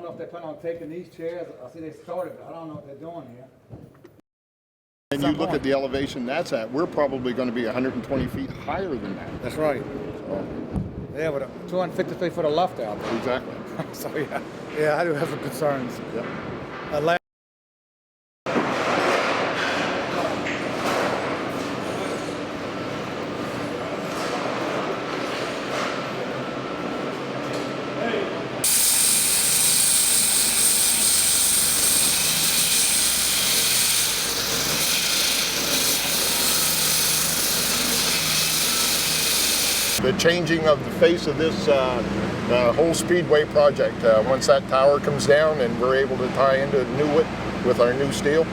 know if they plan on taking these chairs. I see they started, but I don't know what they're doing here. And you look at the elevation that's at, we're probably going to be 120 feet higher than that. That's right. Yeah, with a 253 foot of left out there. Exactly. So yeah, I do have some concerns. Yep. The changing of the face of this whole speedway project. Once that tower comes down and we're able to tie into it with our new steel.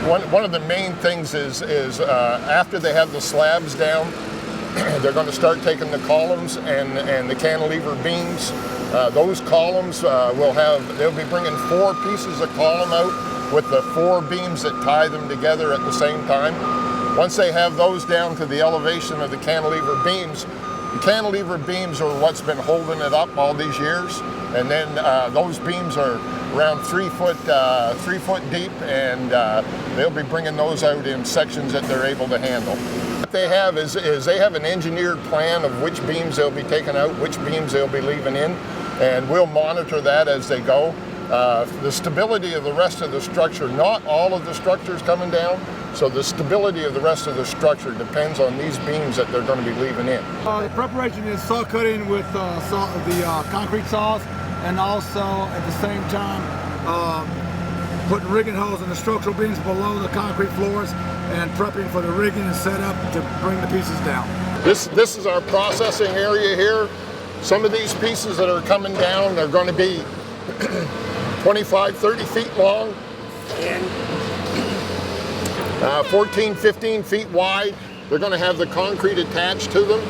One of the main things is after they have the slabs down, they're going to start taking the columns and the cantilever beams. Those columns they'll be bringing 4 pieces of column out with the 4 beams that tie them together at the same time. Once they have those down to the elevation of the cantilever beams are what's been holding it up all these years. And then those beams are around 3 foot deep, and they'll be bringing those out in sections that they're able to handle. What they have is they have an engineered plan of which beams they'll be taking out, which beams they'll be leaving in, and we'll monitor that as they go. The stability of the rest of the structure, not all of the structures coming down, so the stability of the rest of the structure depends on these beams that they're going to be leaving in. The preparation is saw cutting with the concrete saws, and also at the same time putting rigging holes in the structural beams below the concrete floors and prepping for the rigging and setup to bring the pieces down. This is our processing area here. Some of these pieces that are coming down, they're going to be 25, 30 feet long and 14, 15 feet wide. They're going to have the concrete attached to them.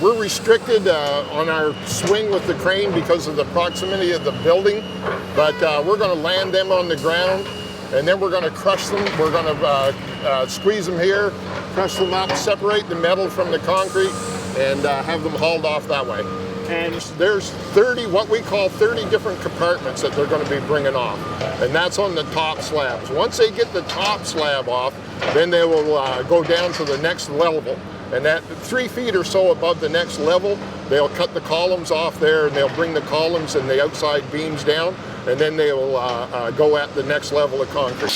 We're restricted on our swing with the crane because of the proximity of the building, but we're going to land them on the ground, and then we're going to crush them. We're going to squeeze them here, crush them up, separate the metal from the concrete, and have them hauled off that way. And there's 30, what we call 30 different compartments that they're going to be bringing off. And that's on the top slabs. Once they get the top slab off, then they will go down to the next level. And at 3 feet or so above the next level, they'll cut the columns off there, and they'll bring the columns and the outside beams down, and then they will go at the next level of concrete.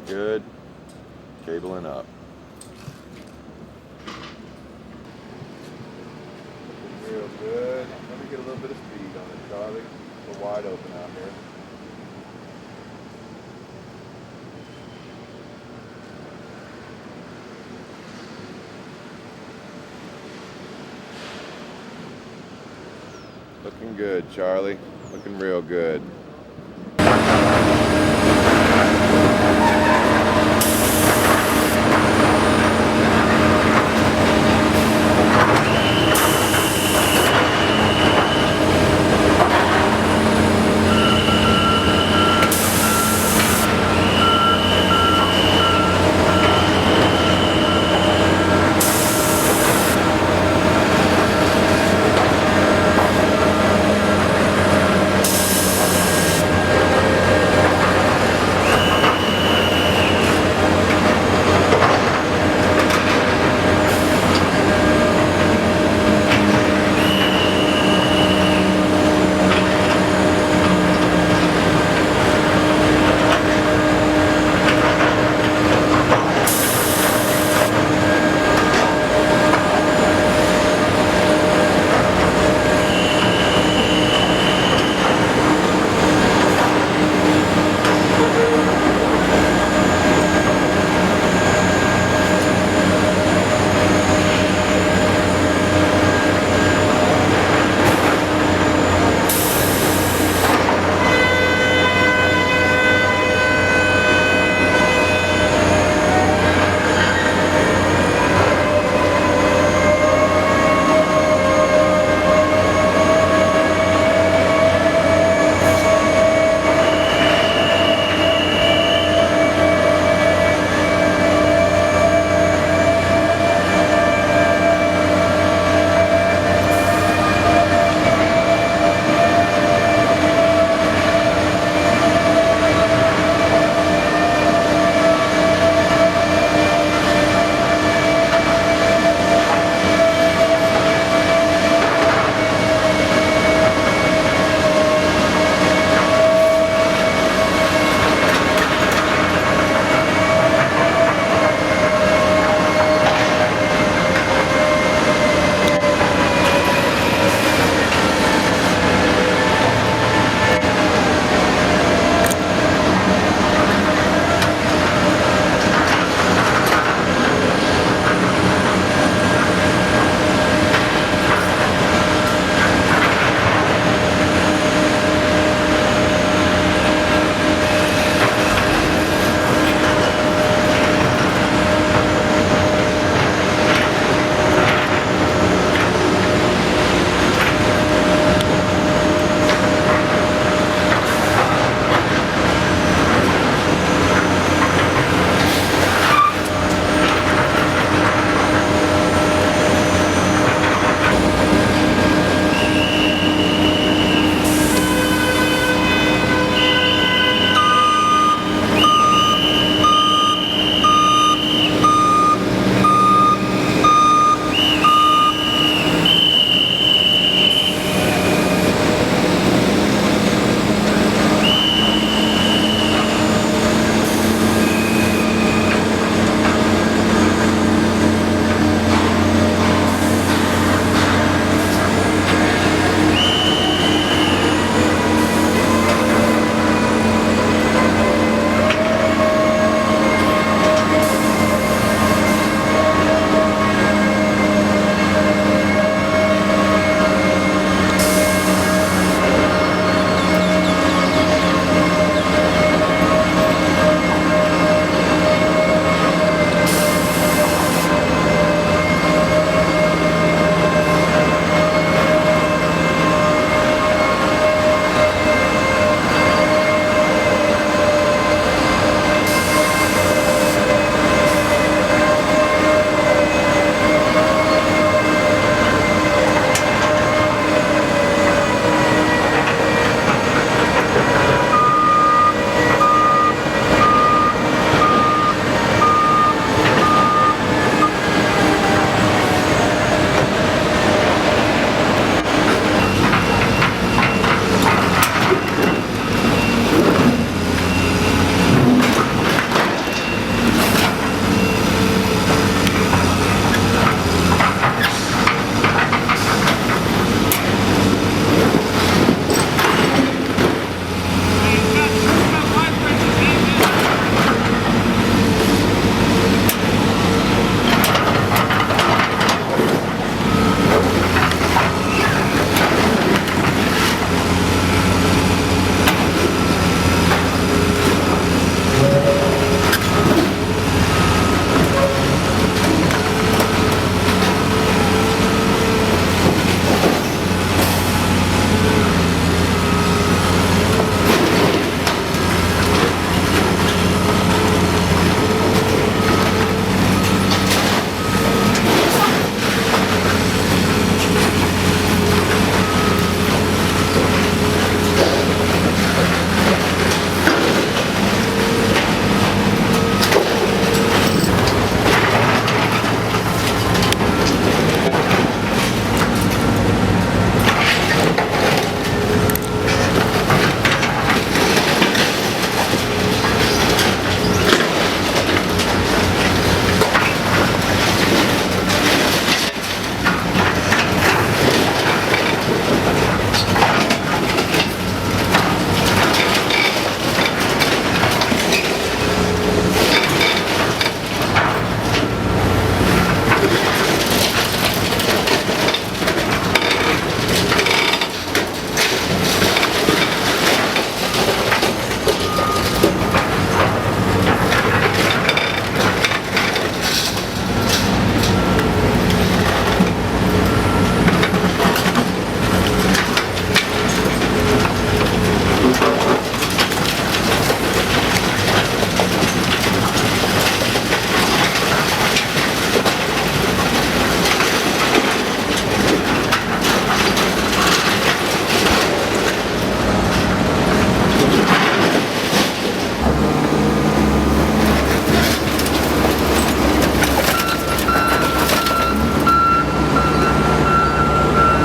Good. Cabling up. Real good. Let me get a little bit of speed on it, Charlie. A little wide open out here. Looking good, Charlie. Looking real good.